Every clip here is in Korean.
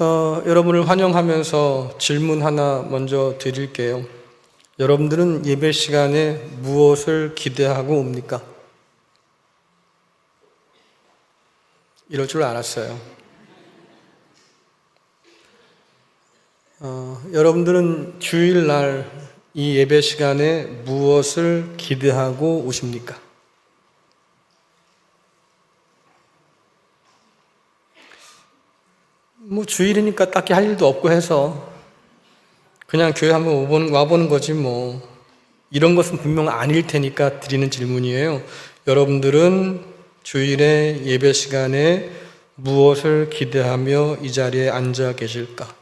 여러분을 환영하면서 질문 하나 먼저 드릴게요. 여러분들은 예배 시간에 무엇을 기대하고 옵니까? 이럴 줄 알았어요. 여러분들은 주일날 이 예배 시간에 무엇을 기대하고 오십니까? 주일이니까 딱히 할 일도 없고 해서 그냥 교회 한번 와보는 거지 뭐. 이런 것은 분명 아닐 테니까 드리는 질문이에요. 여러분들은 주일에 예배 시간에 무엇을 기대하며 이 자리에 앉아 계실까?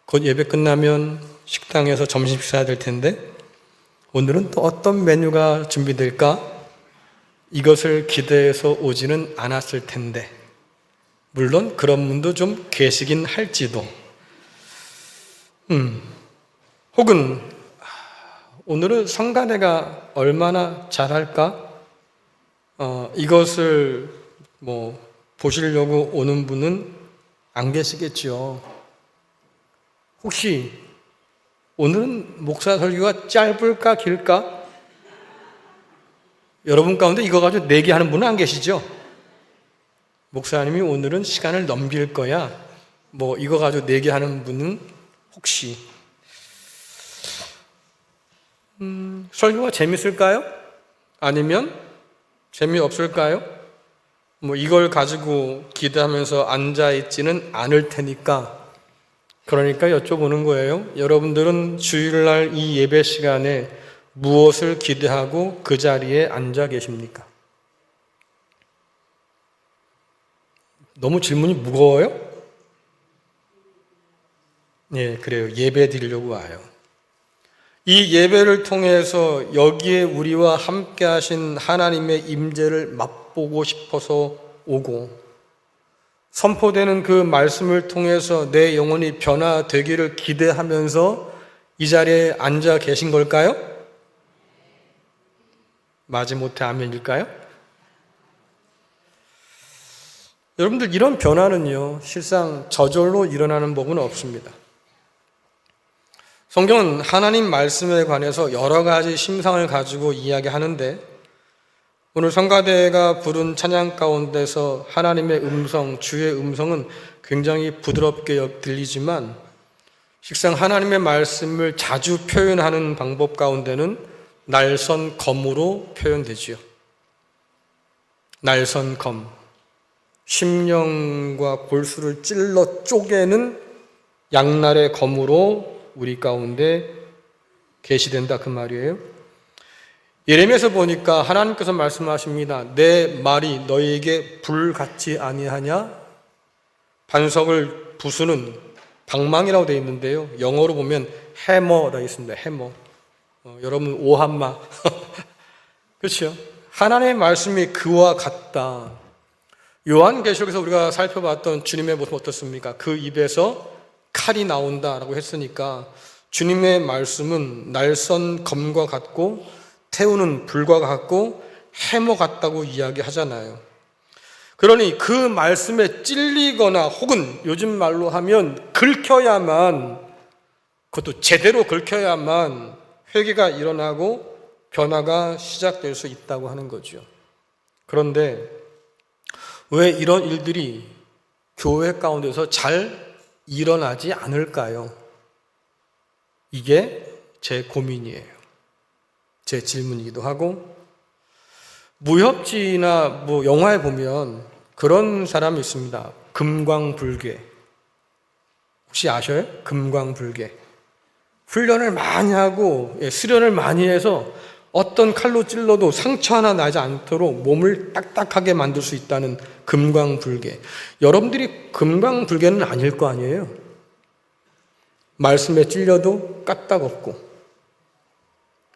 곧 예배 끝나면 식당에서 점심 식사해야 될 텐데 오늘은 또 어떤 메뉴가 준비될까? 이것을 기대해서 오지는 않았을 텐데 물론 그런 분도 좀 계시긴 할지도 혹은 오늘은 성가대가 얼마나 잘할까? 이것을 보시려고 오는 분은 안 계시겠죠. 혹시 오늘은 목사 설교가 짧을까 길까? 여러분 가운데 이거 가지고 내기하는 분은 안 계시죠? 목사님이 오늘은 시간을 넘길 거야. 이거 가지고 내기하는 분은 혹시 설교가 재밌을까요? 아니면 재미없을까요? 이걸 가지고 기대하면서 앉아있지는 않을 테니까 그러니까 여쭤보는 거예요. 여러분들은 주일날 이 예배 시간에 무엇을 기대하고 그 자리에 앉아 계십니까? 너무 질문이 무거워요? 네, 그래요. 예배 드리려고 와요. 이 예배를 통해서 여기에 우리와 함께 하신 하나님의 임재를 맛보고 싶어서 오고 선포되는 그 말씀을 통해서 내 영혼이 변화되기를 기대하면서 이 자리에 앉아 계신 걸까요? 마지못해 아멘일까요? 여러분들 이런 변화는요 실상 저절로 일어나는 법은 없습니다. 성경은 하나님 말씀에 관해서 여러 가지 심상을 가지고 이야기하는데 오늘 성가대가 부른 찬양 가운데서 하나님의 음성, 주의 음성은 굉장히 부드럽게 들리지만 실상 하나님의 말씀을 자주 표현하는 방법 가운데는 날선 검으로 표현되지요. 날선 검, 심령과 골수를 찔러 쪼개는 양날의 검으로 우리 가운데 계시된다 그 말이에요. 예레미야에서 보니까 하나님께서 말씀하십니다. 내 말이 너희에게 불 같지 아니하냐? 반석을 부수는 방망이라고 되어 있는데요. 영어로 보면 해머라 있습니다. 해머. 여러분 오한마. 그렇죠? 하나님의 말씀이 그와 같다. 요한계시록에서 우리가 살펴봤던 주님의 모습 어떻습니까? 그 입에서 칼이 나온다라고 했으니까 주님의 말씀은 날선 검과 같고 태우는 불과 같고 해머 같다고 이야기하잖아요. 그러니 그 말씀에 찔리거나 혹은 요즘 말로 하면 긁혀야만, 그것도 제대로 긁혀야만 회개가 일어나고 변화가 시작될 수 있다고 하는 거죠. 그런데 왜 이런 일들이 교회 가운데서 잘 일어나지 않을까요? 이게 제 고민이에요. 제 질문이기도 하고 무협지나 영화에 보면 그런 사람이 있습니다. 금광불개. 혹시 아셔요? 금광불개. 훈련을 많이 하고 수련을 많이 해서 어떤 칼로 찔러도 상처 하나 나지 않도록 몸을 딱딱하게 만들 수 있다는 금광불개. 여러분들이 금광불개는 아닐 거 아니에요? 말씀에 찔려도 까딱없고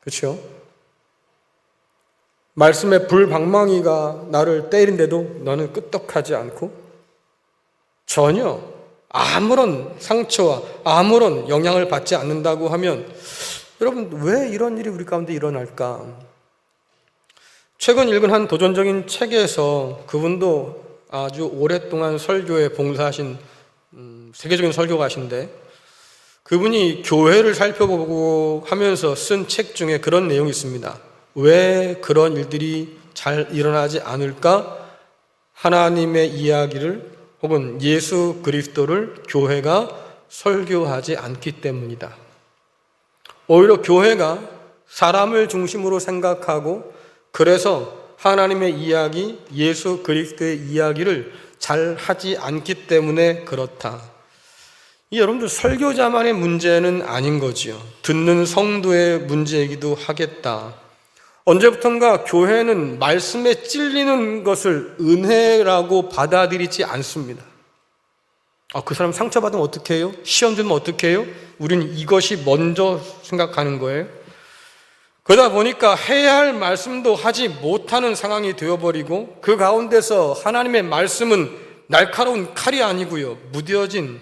그렇죠? 말씀의 불방망이가 나를 때리는데도 너는 끄떡하지 않고 전혀 아무런 상처와 아무런 영향을 받지 않는다고 하면 여러분 왜 이런 일이 우리 가운데 일어날까? 최근 읽은 한 도전적인 책에서 그분도 아주 오랫동안 설교에 봉사하신 세계적인 설교가신데, 그분이 교회를 살펴보고 하면서 쓴 책 중에 그런 내용이 있습니다. 왜 그런 일들이 잘 일어나지 않을까? 하나님의 이야기를 혹은 예수 그리스도를 교회가 설교하지 않기 때문이다. 오히려 교회가 사람을 중심으로 생각하고, 그래서 하나님의 이야기, 예수 그리스도의 이야기를 잘 하지 않기 때문에 그렇다. 여러분들, 설교자만의 문제는 아닌 거지요. 듣는 성도의 문제이기도 하겠다. 언제부턴가 교회는 말씀에 찔리는 것을 은혜라고 받아들이지 않습니다. 그 사람 상처받으면 어떻게 해요? 시험 들면 어떻게 해요? 우리는 이것이 먼저 생각하는 거예요. 그러다 보니까 해야 할 말씀도 하지 못하는 상황이 되어버리고, 그 가운데서 하나님의 말씀은 날카로운 칼이 아니고요, 무뎌진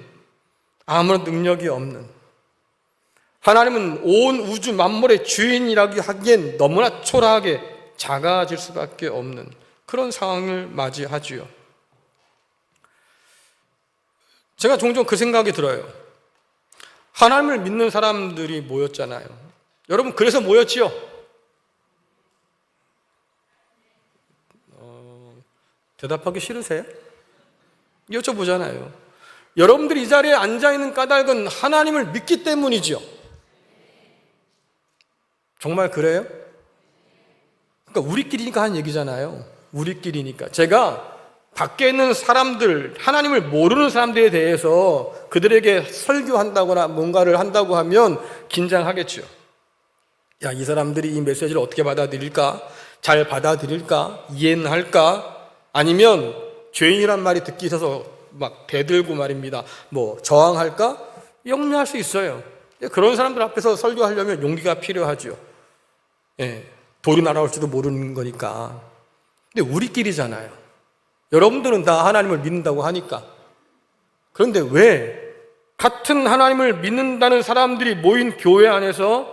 아무런 능력이 없는, 하나님은 온 우주 만물의 주인이라고 하기엔 너무나 초라하게 작아질 수밖에 없는 그런 상황을 맞이하지요. 제가 종종 그 생각이 들어요. 하나님을 믿는 사람들이 모였잖아요. 여러분, 그래서 모였지요? 대답하기 싫으세요? 여쭤보잖아요. 여러분들이 이 자리에 앉아있는 까닭은 하나님을 믿기 때문이죠. 정말 그래요? 그러니까 우리끼리니까 한 얘기잖아요. 우리끼리니까. 제가 밖에 있는 사람들, 하나님을 모르는 사람들에 대해서 그들에게 설교한다거나 뭔가를 한다고 하면 긴장하겠죠. 야, 이 사람들이 이 메시지를 어떻게 받아들일까? 잘 받아들일까? 이해는 할까? 아니면 죄인이란 말이 듣기 싫어서 막 대들고 말입니다. 저항할까? 염려할 수 있어요. 그런 사람들 앞에서 설교하려면 용기가 필요하죠. 돌이 날아올지도 모르는 거니까. 근데 우리끼리잖아요. 여러분들은 다 하나님을 믿는다고 하니까. 그런데 왜 같은 하나님을 믿는다는 사람들이 모인 교회 안에서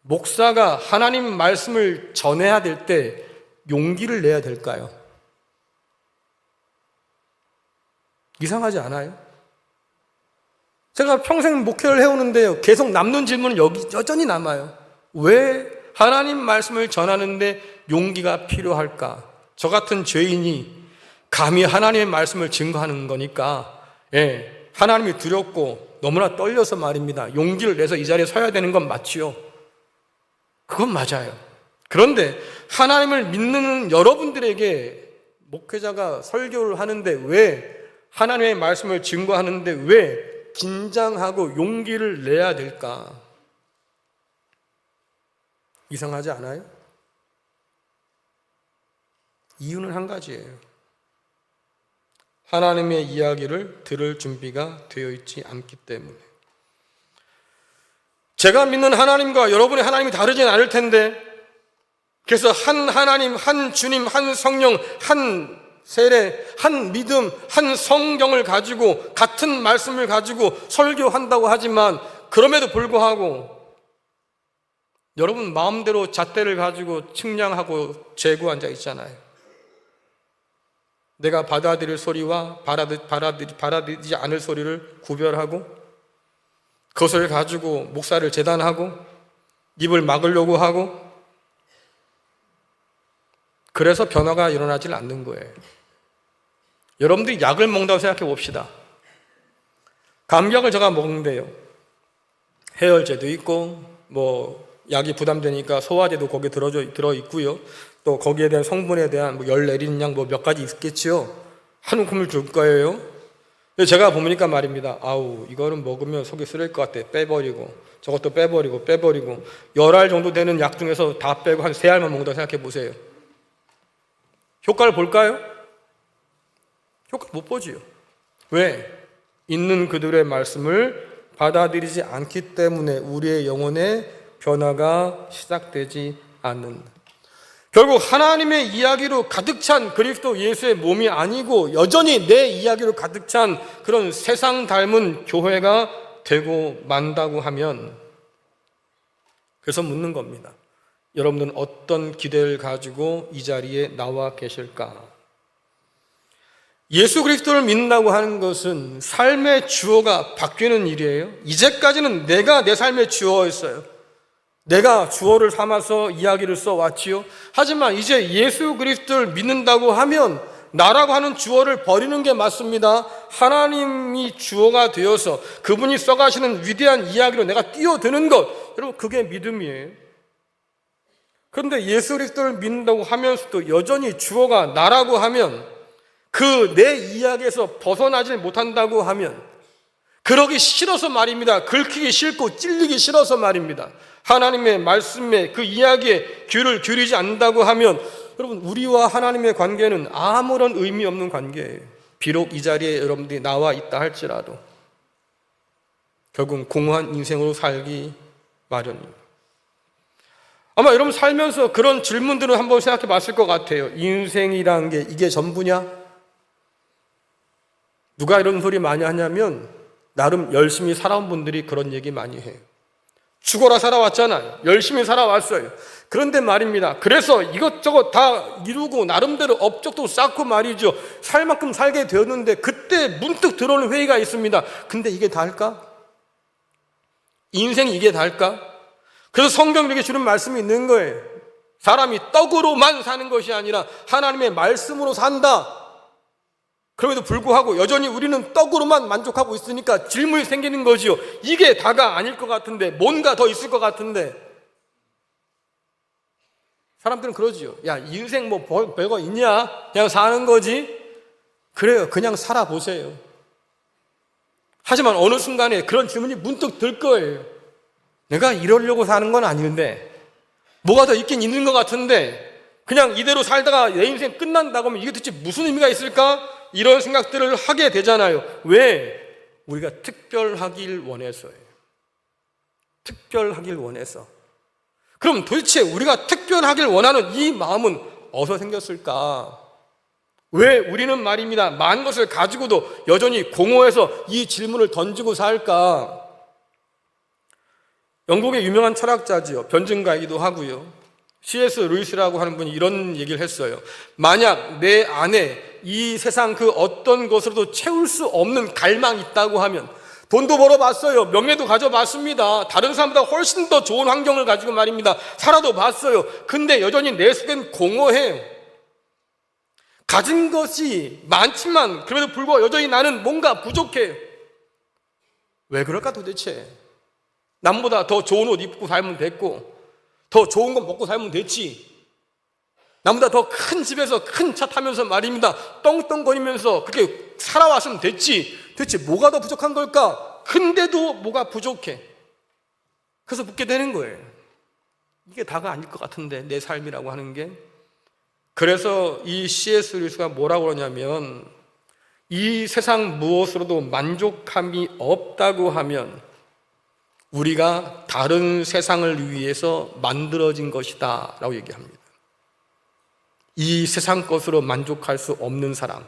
목사가 하나님 말씀을 전해야 될 때 용기를 내야 될까요? 이상하지 않아요? 제가 평생 목회를 해오는데요, 계속 남는 질문은 여전히 남아요. 왜 하나님 말씀을 전하는데 용기가 필요할까? 저 같은 죄인이 감히 하나님의 말씀을 증거하는 거니까, 하나님이 두렵고 너무나 떨려서 말입니다. 용기를 내서 이 자리에 서야 되는 건 맞지요. 그건 맞아요. 그런데 하나님을 믿는 여러분들에게 목회자가 설교를 하는데 왜, 하나님의 말씀을 증거하는데 왜 긴장하고 용기를 내야 될까? 이상하지 않아요? 이유는 한 가지예요. 하나님의 이야기를 들을 준비가 되어 있지 않기 때문에. 제가 믿는 하나님과 여러분의 하나님이 다르진 않을 텐데, 그래서 한 하나님, 한 주님, 한 성령, 한 세례, 한 믿음, 한 성경을 가지고 같은 말씀을 가지고 설교한다고 하지만, 그럼에도 불구하고 여러분 마음대로 잣대를 가지고 측량하고 재고 앉아 있잖아요. 내가 받아들일 소리와 받아들이지 않을 소리를 구별하고, 그것을 가지고 목사를 재단하고 입을 막으려고 하고, 그래서 변화가 일어나질 않는 거예요. 여러분들이 약을 먹는다고 생각해 봅시다. 감기약을 제가 먹는데요, 해열제도 있고 약이 부담되니까 소화제도 거기에 들어있고요, 또 거기에 대한 성분에 대한 열 내리는 양 몇 가지 있겠지요. 한 움큼을 줄 거예요. 근데 제가 보니까 말입니다, 이거는 먹으면 속이 쓰릴 것 같아. 빼버리고 저것도 빼버리고 10알 정도 되는 약 중에서 다 빼고 한 3알만 먹는다고 생각해 보세요. 효과를 볼까요? 효과 못 보지요. 왜? 있는 그들의 말씀을 받아들이지 않기 때문에 우리의 영혼의 변화가 시작되지 않는, 결국 하나님의 이야기로 가득 찬 그리스도 예수의 몸이 아니고 여전히 내 이야기로 가득 찬 그런 세상 닮은 교회가 되고 만다고 하면, 그래서 묻는 겁니다. 여러분들은 어떤 기대를 가지고 이 자리에 나와 계실까? 예수 그리스도를 믿는다고 하는 것은 삶의 주어가 바뀌는 일이에요. 이제까지는 내가 내 삶의 주어였어요. 내가 주어를 삼아서 이야기를 써왔지요. 하지만 이제 예수 그리스도를 믿는다고 하면 나라고 하는 주어를 버리는 게 맞습니다. 하나님이 주어가 되어서 그분이 써가시는 위대한 이야기로 내가 뛰어드는 것, 여러분 그게 믿음이에요. 그런데 예수 그리스도를 믿는다고 하면서도 여전히 주어가 나라고 하면, 그 내 이야기에서 벗어나지 못한다고 하면, 그러기 싫어서 말입니다. 긁히기 싫고 찔리기 싫어서 말입니다. 하나님의 말씀에 그 이야기에 귀를 기울이지 않는다고 하면, 여러분 우리와 하나님의 관계는 아무런 의미 없는 관계예요. 비록 이 자리에 여러분들이 나와 있다 할지라도 결국은 공허한 인생으로 살기 마련입니다. 아마 여러분 살면서 그런 질문들을 한번 생각해 봤을 것 같아요. 인생이란 게 이게 전부냐? 누가 이런 소리 많이 하냐면 나름 열심히 살아온 분들이 그런 얘기 많이 해요. 죽어라 살아왔잖아요. 열심히 살아왔어요. 그런데 말입니다. 그래서 이것저것 다 이루고 나름대로 업적도 쌓고 말이죠. 살 만큼 살게 되었는데 그때 문득 들어오는 회의가 있습니다. 근데 이게 다일까? 인생이 이게 다일까? 그래서 성경에 주는 말씀이 있는 거예요. 사람이 떡으로만 사는 것이 아니라 하나님의 말씀으로 산다. 그럼에도 불구하고 여전히 우리는 떡으로만 만족하고 있으니까 질문이 생기는 거지요. 이게 다가 아닐 것 같은데, 뭔가 더 있을 것 같은데. 사람들은 그러지요. 야, 인생 뭐 별거 있냐? 그냥 사는 거지? 그래요. 그냥 살아보세요. 하지만 어느 순간에 그런 질문이 문득 들 거예요. 내가 이러려고 사는 건 아닌데 뭐가 더 있긴 있는 것 같은데 그냥 이대로 살다가 내 인생 끝난다고 하면 이게 도대체 무슨 의미가 있을까? 이런 생각들을 하게 되잖아요. 왜? 우리가 특별하길 원해서예요. 특별하길 원해서. 그럼 도대체 우리가 특별하길 원하는 이 마음은 어디서 생겼을까? 왜 우리는 말입니다. 많은 것을 가지고도 여전히 공허해서 이 질문을 던지고 살까? 영국의 유명한 철학자지요. 변증가이기도 하고요. C.S. 루이스라고 하는 분이 이런 얘기를 했어요. 만약 내 안에 이 세상 그 어떤 것으로도 채울 수 없는 갈망이 있다고 하면, 돈도 벌어봤어요. 명예도 가져봤습니다. 다른 사람보다 훨씬 더 좋은 환경을 가지고 말입니다. 살아도 봤어요. 근데 여전히 내 속엔 공허해요. 가진 것이 많지만 그럼에도 불구하고 여전히 나는 뭔가 부족해요. 왜 그럴까 도대체? 남보다 더 좋은 옷 입고 살면 됐고 더 좋은 거 먹고 살면 됐지. 남보다 더 큰 집에서 큰 차 타면서 말입니다. 떵떵거리면서 그렇게 살아왔으면 됐지. 대체 뭐가 더 부족한 걸까? 근데도 뭐가 부족해. 그래서 묻게 되는 거예요. 이게 다가 아닐 것 같은데 내 삶이라고 하는 게. 그래서 이 C.S. 루이스가 뭐라고 그러냐면 이 세상 무엇으로도 만족함이 없다고 하면 우리가 다른 세상을 위해서 만들어진 것이다 라고 얘기합니다. 이 세상 것으로 만족할 수 없는 사람,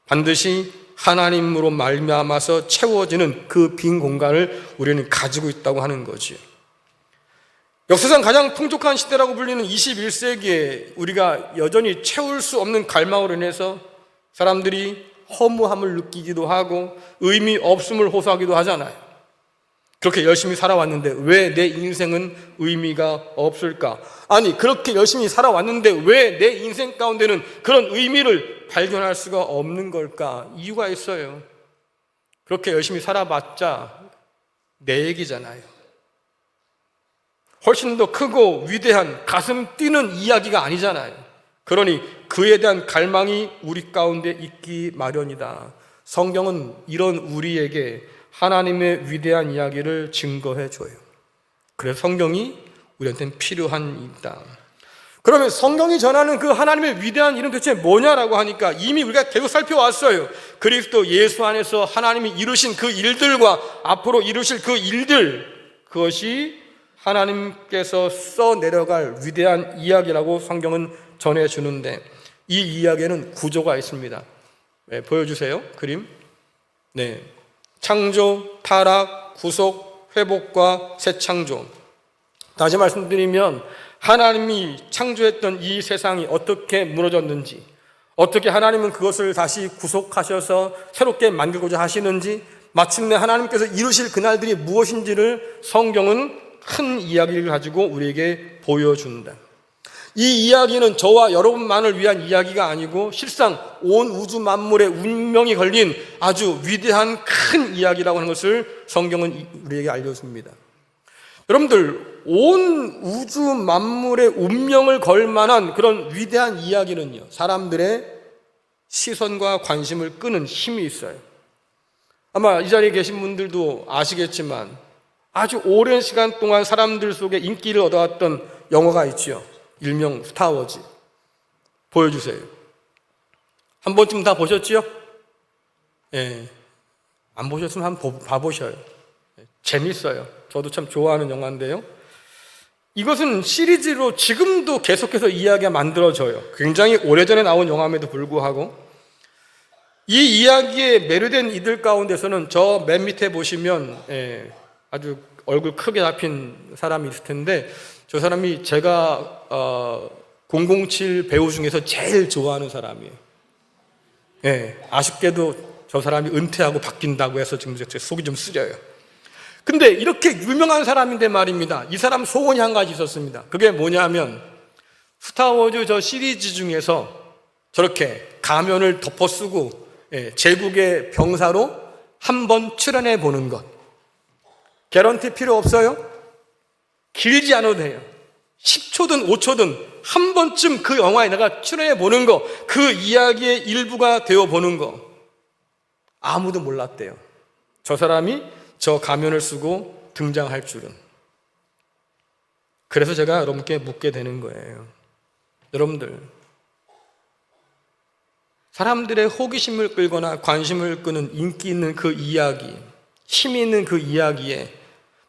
반드시 하나님으로 말미암아서 채워지는 그 빈 공간을 우리는 가지고 있다고 하는 거지요. 역사상 가장 풍족한 시대라고 불리는 21세기에 우리가 여전히 채울 수 없는 갈망으로 인해서 사람들이 허무함을 느끼기도 하고 의미 없음을 호소하기도 하잖아요. 그렇게 열심히 살아왔는데 왜 내 인생은 의미가 없을까? 아니, 그렇게 열심히 살아왔는데 왜 내 인생 가운데는 그런 의미를 발견할 수가 없는 걸까? 이유가 있어요. 그렇게 열심히 살아봤자 내 얘기잖아요. 훨씬 더 크고 위대한 가슴 뛰는 이야기가 아니잖아요. 그러니 그에 대한 갈망이 우리 가운데 있기 마련이다. 성경은 이런 우리에게 하나님의 위대한 이야기를 증거해 줘요. 그래서 성경이 우리한테는 필요한 일이다. 그러면 성경이 전하는 그 하나님의 위대한 일은 도대체 뭐냐라고 하니까 이미 우리가 계속 살펴왔어요. 그리스도 예수 안에서 하나님이 이루신 그 일들과 앞으로 이루실 그 일들, 그것이 하나님께서 써내려갈 위대한 이야기라고 성경은 전해주는데 이 이야기에는 구조가 있습니다. 네, 보여주세요. 그림. 네, 창조, 타락, 구속, 회복과 새 창조. 다시 말씀드리면 하나님이 창조했던 이 세상이 어떻게 무너졌는지, 어떻게 하나님은 그것을 다시 구속하셔서 새롭게 만들고자 하시는지, 마침내 하나님께서 이루실 그날들이 무엇인지를 성경은 큰 이야기를 가지고 우리에게 보여준다. 이 이야기는 저와 여러분만을 위한 이야기가 아니고 실상 온 우주 만물의 운명이 걸린 아주 위대한 큰 이야기라고 하는 것을 성경은 우리에게 알려줍니다. 여러분들, 온 우주 만물의 운명을 걸 만한 그런 위대한 이야기는요, 사람들의 시선과 관심을 끄는 힘이 있어요. 아마 이 자리에 계신 분들도 아시겠지만 아주 오랜 시간 동안 사람들 속에 인기를 얻어왔던 영화가 있지요. 일명 스타워즈. 보여주세요. 한 번쯤 다 보셨지요? 예. 안 보셨으면 한번 봐보셔요. 재밌어요. 저도 참 좋아하는 영화인데요. 이것은 시리즈로 지금도 계속해서 이야기가 만들어져요. 굉장히 오래전에 나온 영화임에도 불구하고 이 이야기에 매료된 이들 가운데서는 저 맨 밑에 보시면 아주 얼굴 크게 잡힌 사람이 있을 텐데, 저 사람이 제가 007 배우 중에서 제일 좋아하는 사람이에요. 아쉽게도 저 사람이 은퇴하고 바뀐다고 해서 지금 제 속이 좀 쓰려요. 근데 이렇게 유명한 사람인데 말입니다, 이 사람 소원이 한 가지 있었습니다. 그게 뭐냐면 스타워즈 저 시리즈 중에서 저렇게 가면을 덮어쓰고 제국의 병사로 한번 출연해 보는 것. 개런티 필요 없어요. 길지 않아도 돼요. 10초든 5초든 한 번쯤 그 영화에 내가 출연해 보는 거, 그 이야기의 일부가 되어 보는 거. 아무도 몰랐대요. 저 사람이 저 가면을 쓰고 등장할 줄은. 그래서 제가 여러분께 묻게 되는 거예요. 여러분들, 사람들의 호기심을 끌거나 관심을 끄는 인기 있는 그 이야기, 힘이 있는 그 이야기에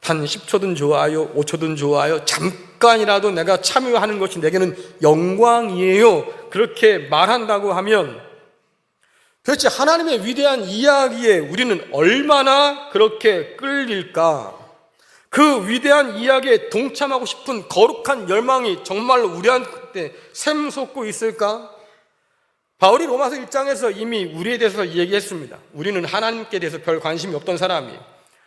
단 10초든 좋아요, 5초든 좋아요, 잠깐이라도 내가 참여하는 것이 내게는 영광이에요, 그렇게 말한다고 하면 도대체 하나님의 위대한 이야기에 우리는 얼마나 그렇게 끌릴까? 그 위대한 이야기에 동참하고 싶은 거룩한 열망이 정말로 우리한테 샘솟고 있을까? 바울이 로마서 1장에서 이미 우리에 대해서 얘기했습니다. 우리는 하나님께 대해서 별 관심이 없던 사람이에요.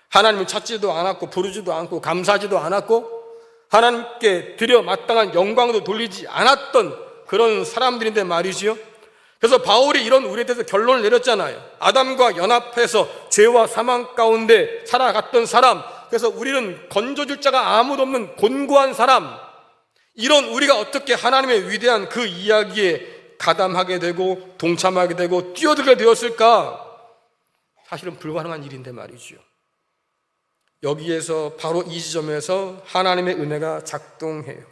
하나님을 찾지도 않았고 부르지도 않고 감사하지도 않았고 하나님께 드려 마땅한 영광도 돌리지 않았던 그런 사람들인데 말이지요. 그래서 바울이 이런 우리에 대해서 결론을 내렸잖아요. 아담과 연합해서 죄와 사망 가운데 살아갔던 사람, 그래서 우리는 건져줄 자가 아무도 없는 곤고한 사람, 이런 우리가 어떻게 하나님의 위대한 그 이야기에 가담하게 되고 동참하게 되고 뛰어들게 되었을까? 사실은 불가능한 일인데 말이죠. 여기에서 바로 이 지점에서 하나님의 은혜가 작동해요.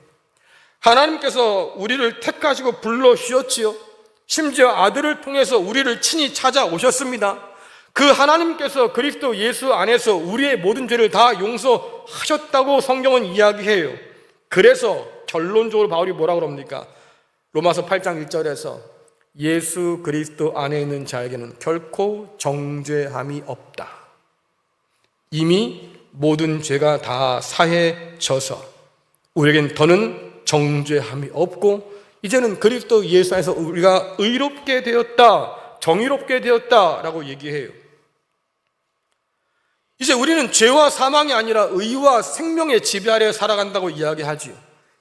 하나님께서 우리를 택하시고 불러주셨지요. 심지어 아들을 통해서 우리를 친히 찾아오셨습니다. 그 하나님께서 그리스도 예수 안에서 우리의 모든 죄를 다 용서하셨다고 성경은 이야기해요. 그래서 결론적으로 바울이 뭐라고 그럽니까? 로마서 8장 1절에서 예수 그리스도 안에 있는 자에게는 결코 정죄함이 없다. 이미 모든 죄가 다 사해져서 우리에겐 더는 정죄함이 없고 이제는 그리스도 예수 안에서 우리가 의롭게 되었다, 정의롭게 되었다라고 얘기해요. 이제 우리는 죄와 사망이 아니라 의와 생명의 지배 아래 살아간다고 이야기하지요.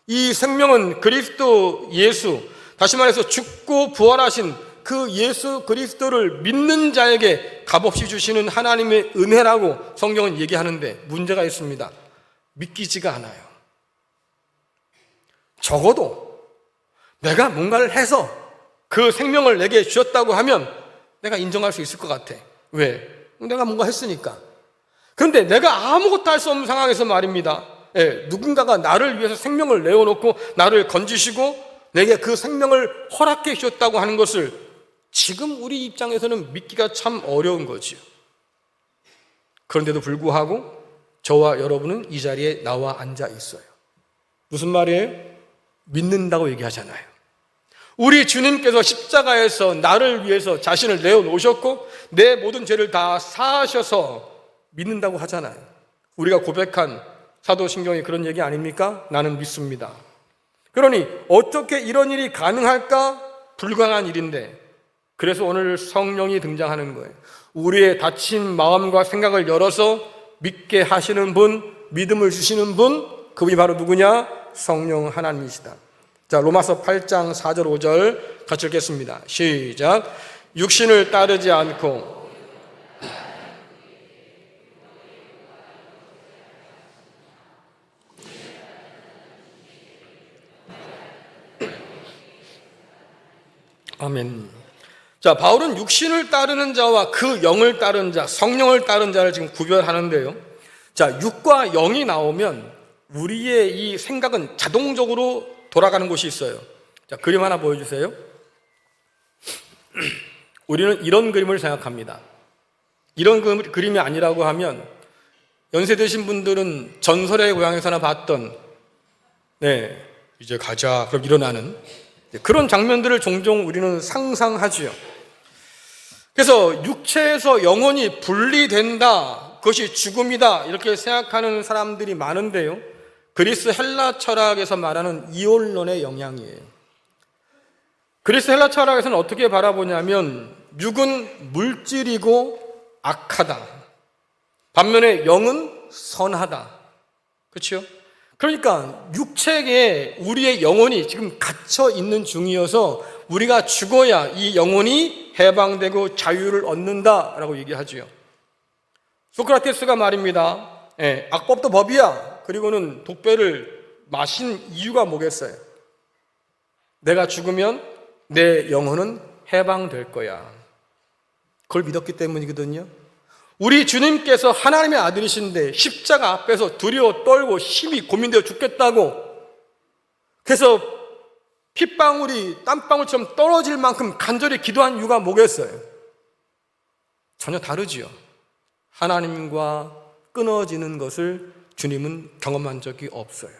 이 생명은 그리스도 예수, 다시 말해서 죽고 부활하신 그 예수 그리스도를 믿는 자에게 값없이 주시는 하나님의 은혜라고 성경은 얘기하는데 문제가 있습니다. 믿기지가 않아요. 적어도 내가 뭔가를 해서 그 생명을 내게 주셨다고 하면 내가 인정할 수 있을 것 같아. 왜? 내가 뭔가 했으니까. 그런데 내가 아무것도 할 수 없는 상황에서 말입니다. 누군가가 나를 위해서 생명을 내어놓고 나를 건지시고 내게 그 생명을 허락해 주셨다고 하는 것을 지금 우리 입장에서는 믿기가 참 어려운 거지요. 그런데도 불구하고 저와 여러분은 이 자리에 나와 앉아 있어요. 무슨 말이에요? 믿는다고 얘기하잖아요. 우리 주님께서 십자가에서 나를 위해서 자신을 내어놓으셨고 내 모든 죄를 다 사하셔서 믿는다고 하잖아요. 우리가 고백한 사도신경이 그런 얘기 아닙니까? 나는 믿습니다. 그러니 어떻게 이런 일이 가능할까? 불가능한 일인데, 그래서 오늘 성령이 등장하는 거예요. 우리의 닫힌 마음과 생각을 열어서 믿게 하시는 분, 믿음을 주시는 분, 그분이 바로 누구냐? 성령 하나님이시다. 자, 로마서 8장 4절 5절 같이 읽겠습니다. 시작. 육신을 따르지 않고 아멘. 자, 바울은 육신을 따르는 자와 그 영을 따르는 자, 성령을 따르는 자를 지금 구별하는데요. 자, 육과 영이 나오면 우리의 이 생각은 자동적으로 돌아가는 곳이 있어요. 자, 그림 하나 보여주세요. 우리는 이런 그림을 생각합니다. 이런 그림이 아니라고 하면 연세 드신 분들은 전설의 고향에서나 봤던 이제 가자 그럼 일어나는 그런 장면들을 종종 우리는 상상하지요. 그래서 육체에서 영혼이 분리된다, 그것이 죽음이다 이렇게 생각하는 사람들이 많은데요, 그리스 헬라 철학에서 말하는 이혼론의 영향이에요. 그리스 헬라 철학에서는 어떻게 바라보냐면 육은 물질이고 악하다, 반면에 영은 선하다. 그렇죠? 그러니까 육체에 우리의 영혼이 지금 갇혀 있는 중이어서 우리가 죽어야 이 영혼이 해방되고 자유를 얻는다라고 얘기하지요. 소크라테스가 말입니다. 악법도 법이야. 그리고는 독배를 마신 이유가 뭐겠어요? 내가 죽으면 내 영혼은 해방될 거야. 그걸 믿었기 때문이거든요. 우리 주님께서 하나님의 아들이신데 십자가 앞에서 두려워 떨고 심히 고민되어 죽겠다고, 그래서 핏방울이 땀방울처럼 떨어질 만큼 간절히 기도한 이유가 뭐겠어요? 전혀 다르지요. 하나님과 끊어지는 것을 주님은 경험한 적이 없어요.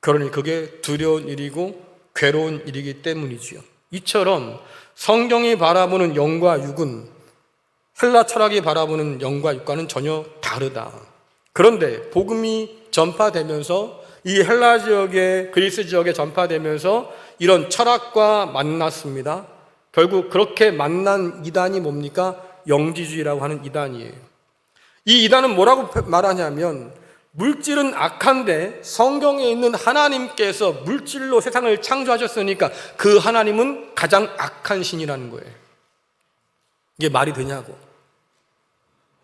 그러니 그게 두려운 일이고 괴로운 일이기 때문이지요. 이처럼 성경이 바라보는 영과 육은 헬라 철학이 바라보는 영과 육과는 전혀 다르다. 그런데 복음이 전파되면서 이 헬라 지역에, 그리스 지역에 전파되면서 이런 철학과 만났습니다. 결국 그렇게 만난 이단이 뭡니까? 영지주의라고 하는 이단이에요. 이 이단은 뭐라고 말하냐면, 물질은 악한데 성경에 있는 하나님께서 물질로 세상을 창조하셨으니까 그 하나님은 가장 악한 신이라는 거예요. 이게 말이 되냐고.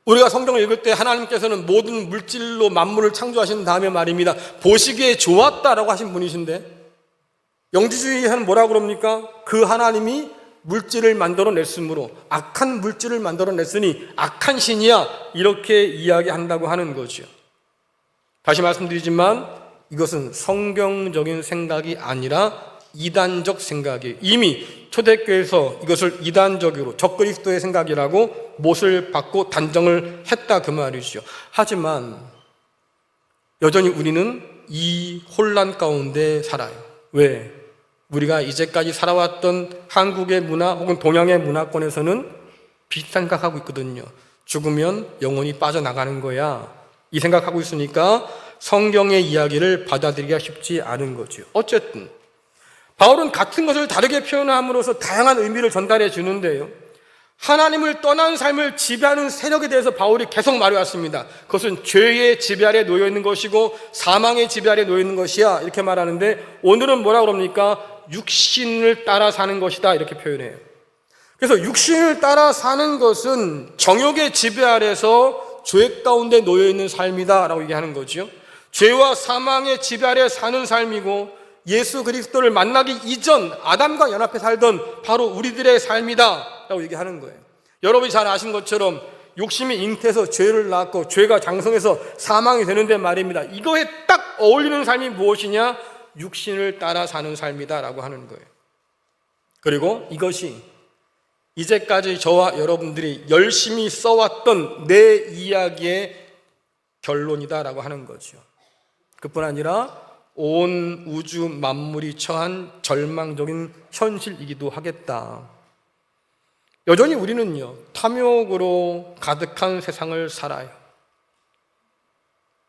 우리가 성경을 읽을 때 하나님께서는 모든 물질로 만물을 창조하신 다음에 말입니다, 보시기에 좋았다라고 하신 분이신데, 영지주의는 뭐라고 그럽니까? 그 하나님이 물질을 만들어냈으므로 악한 물질을 만들어냈으니 악한 신이야, 이렇게 이야기한다고 하는 거죠. 다시 말씀드리지만 이것은 성경적인 생각이 아니라 이단적 생각이에요. 이미 초대교회에서 이것을 이단적으로 적그리스도의 생각이라고 못을 받고 단정을 했다, 그 말이죠. 하지만 여전히 우리는 이 혼란 가운데 살아요. 왜? 우리가 이제까지 살아왔던 한국의 문화 혹은 동양의 문화권에서는 비슷한 생각하고 있거든요. 죽으면 영혼이 빠져나가는 거야, 이 생각하고 있으니까 성경의 이야기를 받아들이기가 쉽지 않은 거죠. 어쨌든 바울은 같은 것을 다르게 표현함으로써 다양한 의미를 전달해 주는데요, 하나님을 떠난 삶을 지배하는 세력에 대해서 바울이 계속 말해왔습니다. 그것은 죄의 지배 아래 놓여 있는 것이고 사망의 지배 아래 놓여 있는 것이야, 이렇게 말하는데, 오늘은 뭐라고 그럽니까? 육신을 따라 사는 것이다, 이렇게 표현해요. 그래서 육신을 따라 사는 것은 정욕의 지배 아래서 죄 가운데 놓여 있는 삶이다 라고 얘기하는 거죠. 죄와 사망의 지배 아래 사는 삶이고 예수 그리스도를 만나기 이전 아담과 연합해 살던 바로 우리들의 삶이다 라고 얘기하는 거예요. 여러분이 잘 아신 것처럼 욕심이 잉태해서 죄를 낳고 죄가 장성해서 사망이 되는데 말입니다, 이거에 딱 어울리는 삶이 무엇이냐? 육신을 따라 사는 삶이다 라고 하는 거예요. 그리고 이것이 이제까지 저와 여러분들이 열심히 써왔던 내 이야기의 결론이다 라고 하는 거죠. 그뿐 아니라 온 우주 만물이 처한 절망적인 현실이기도 하겠다. 여전히 우리는요, 탐욕으로 가득한 세상을 살아요.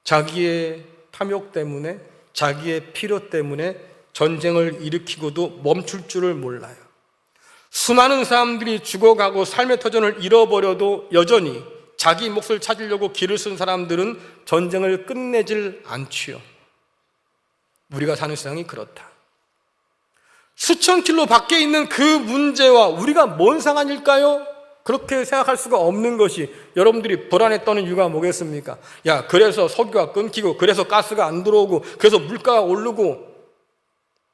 자기의 탐욕 때문에, 자기의 필요 때문에 전쟁을 일으키고도 멈출 줄을 몰라요. 수많은 사람들이 죽어가고 삶의 터전을 잃어버려도 여전히 자기 몫을 찾으려고 길을 쓴 사람들은 전쟁을 끝내질 않지요. 우리가 사는 세상이 그렇다. 수천 킬로 밖에 있는 그 문제와 우리가 뭔 상관일까요? 그렇게 생각할 수가 없는 것이, 여러분들이 불안에 떠는 이유가 뭐겠습니까? 야, 그래서 석유가 끊기고, 그래서 가스가 안 들어오고, 그래서 물가가 오르고,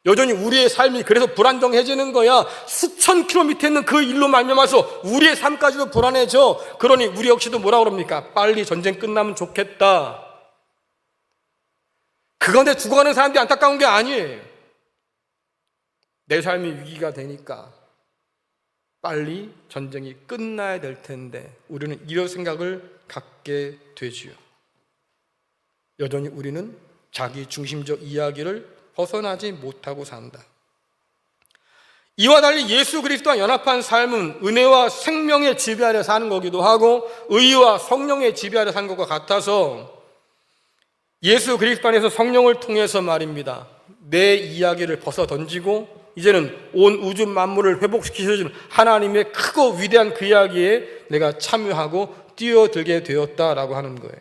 여전히 우리의 삶이 그래서 불안정해지는 거야. 수천 킬로미터 있는 그 일로 말미암아서 우리의 삶까지도 불안해져. 그러니 우리 역시도 뭐라 그럽니까? 빨리 전쟁 끝나면 좋겠다. 그건데 죽어가는 사람들이 안타까운 게 아니에요. 내 삶이 위기가 되니까 빨리 전쟁이 끝나야 될 텐데 우리는 이런 생각을 갖게 되지요. 여전히 우리는 자기 중심적 이야기를 벗어나지 못하고 산다. 이와 달리 예수 그리스도와 연합한 삶은 은혜와 생명의 지배 아래 사는 거기도 하고 의와 성령의 지배 아래 사는 것과 같아서 예수 그리스도 안에서 성령을 통해서 말입니다. 내 이야기를 벗어 던지고 이제는 온 우주 만물을 회복시키시는 하나님의 크고 위대한 그 이야기에 내가 참여하고 뛰어들게 되었다라고 하는 거예요.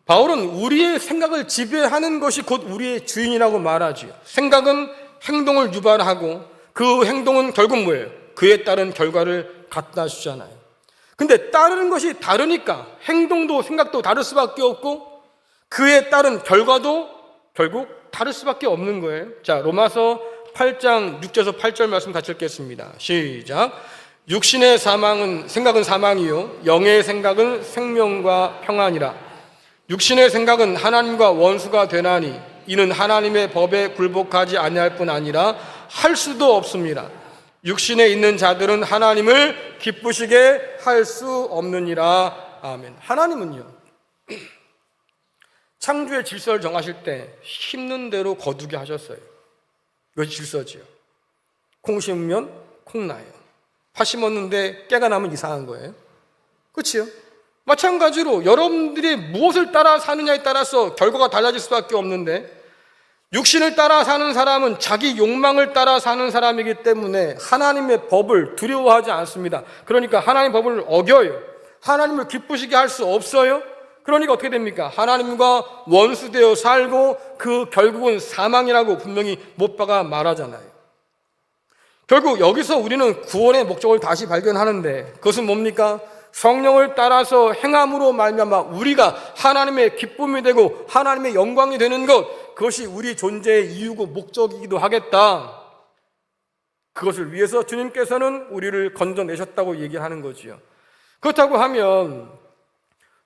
바울은 우리의 생각을 지배하는 것이 곧 우리의 주인이라고 말하지요. 생각은 행동을 유발하고 그 행동은 결국 뭐예요? 그에 따른 결과를 갖다 주잖아요. 근데 따르는 것이 다르니까 행동도 생각도 다를 수밖에 없고 그에 따른 결과도 결국 다를 수밖에 없는 거예요. 자, 로마서 8장 6절에서 8절 말씀 같이 읽겠습니다. 시작. 육신의 생각은 사망이요 영의 생각은 생명과 평안이라. 육신의 생각은 하나님과 원수가 되나니 이는 하나님의 법에 굴복하지 아니할 뿐 아니라 할 수도 없습니다. 육신에 있는 자들은 하나님을 기쁘시게 할 수 없느니라. 아멘. 하나님은요, 창조의 질서를 정하실 때 심는 대로 거두게 하셨어요. 이것이 질서지요. 콩 심으면 콩 나요. 파 심었는데 깨가 나면 이상한 거예요. 그렇지요? 마찬가지로 여러분들이 무엇을 따라 사느냐에 따라서 결과가 달라질 수밖에 없는데 육신을 따라 사는 사람은 자기 욕망을 따라 사는 사람이기 때문에 하나님의 법을 두려워하지 않습니다. 그러니까 하나님의 법을 어겨요. 하나님을 기쁘시게 할 수 없어요. 그러니까 어떻게 됩니까? 하나님과 원수되어 살고 그 결국은 사망이라고 분명히 못 박아 말하잖아요. 결국 여기서 우리는 구원의 목적을 다시 발견하는데 그것은 뭡니까? 성령을 따라서 행함으로 말미암아 우리가 하나님의 기쁨이 되고 하나님의 영광이 되는 것, 그것이 우리 존재의 이유고 목적이기도 하겠다. 그것을 위해서 주님께서는 우리를 건져내셨다고 얘기하는 거지요. 그렇다고 하면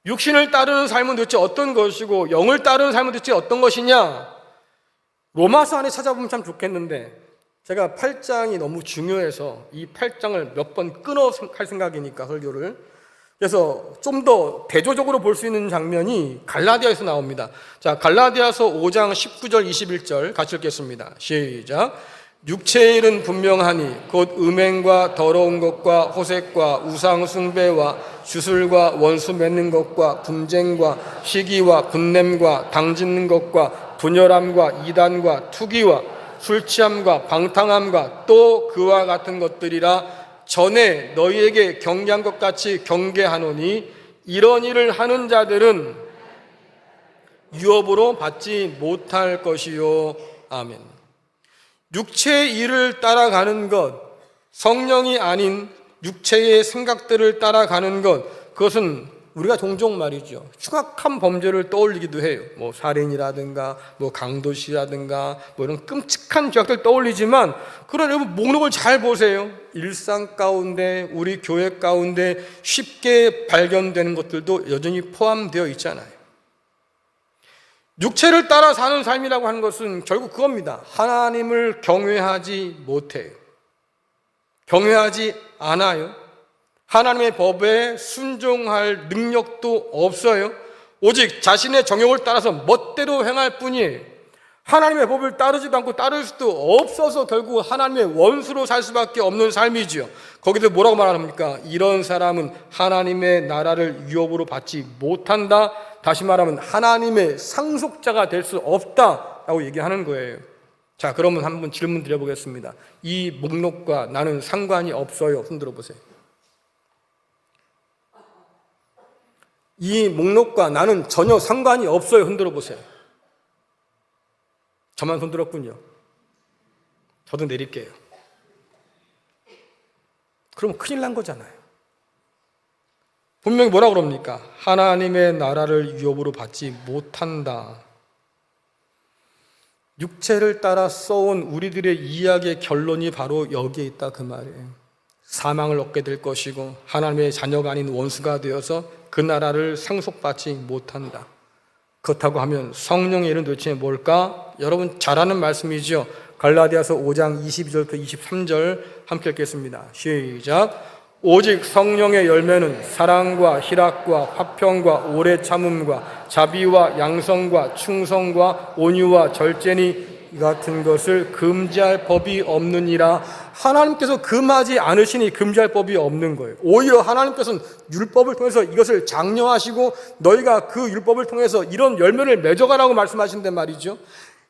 육신을 따르는 삶은 도대체 어떤 것이고 영을 따르는 삶은 도대체 어떤 것이냐? 로마서 안에 찾아보면 참 좋겠는데 제가 8장이 너무 중요해서 이 8장을 몇 번 끊어 갈 생각이니까 설교를, 그래서 좀 더 대조적으로 볼 수 있는 장면이 갈라디아에서 나옵니다. 자, 갈라디아서 5장 19절 21절 같이 읽겠습니다. 시작. 육체의 일은 분명하니 곧 음행과 더러운 것과 호색과 우상 숭배와 주술과 원수 맺는 것과 분쟁과 시기와 분냄과 당짓는 것과 분열함과 이단과 투기와 술 취함과 방탕함과 또 그와 같은 것들이라. 전에 너희에게 경계한 것 같이 경계하노니 이런 일을 하는 자들은 유업으로 받지 못할 것이요. 아멘. 육체의 일을 따라가는 것, 성령이 아닌 육체의 생각들을 따라가는 것, 그것은 우리가 종종 말이죠, 흉악한 범죄를 떠올리기도 해요. 뭐 살인이라든가 뭐 강도시라든가 뭐 이런 끔찍한 죄악들 떠올리지만, 그런 여러분 목록을 잘 보세요. 일상 가운데 우리 교회 가운데 쉽게 발견되는 것들도 여전히 포함되어 있잖아요. 육체를 따라 사는 삶이라고 하는 것은 결국 그겁니다. 하나님을 경외하지 못해요. 경외하지 않아요. 하나님의 법에 순종할 능력도 없어요. 오직 자신의 정욕을 따라서 멋대로 행할 뿐이에요. 하나님의 법을 따르지도 않고 따를 수도 없어서 결국 하나님의 원수로 살 수밖에 없는 삶이지요. 거기서 뭐라고 말합니까? 이런 사람은 하나님의 나라를 유업으로 받지 못한다. 다시 말하면 하나님의 상속자가 될 수 없다라고 얘기하는 거예요. 자, 그러면 한번 질문 드려보겠습니다. 이 목록과 나는 상관이 없어요. 흔들어 보세요. 이 목록과 나는 전혀 상관이 없어요. 흔들어 보세요. 저만 손들었군요. 저도 내릴게요. 그럼 큰일 난 거잖아요. 분명히 뭐라 그럽니까? 하나님의 나라를 위협으로 받지 못한다. 육체를 따라 써온 우리들의 이야기의 결론이 바로 여기에 있다 그 말이에요. 사망을 얻게 될 것이고 하나님의 자녀가 아닌 원수가 되어서 그 나라를 상속받지 못한다. 그렇다고 하면 성령의 일은 도대체 뭘까? 여러분 잘 아는 말씀이죠. 갈라디아서 5장 22절부터 23절 함께 읽겠습니다. 시작. 오직 성령의 열매는 사랑과 희락과 화평과 오래 참음과 자비와 양성과 충성과 온유와 절제니 이 같은 것을 금지할 법이 없느니라. 하나님께서 금하지 않으시니 금지할 법이 없는 거예요. 오히려 하나님께서는 율법을 통해서 이것을 장려하시고 너희가 그 율법을 통해서 이런 열매를 맺어가라고 말씀하신단 말이죠.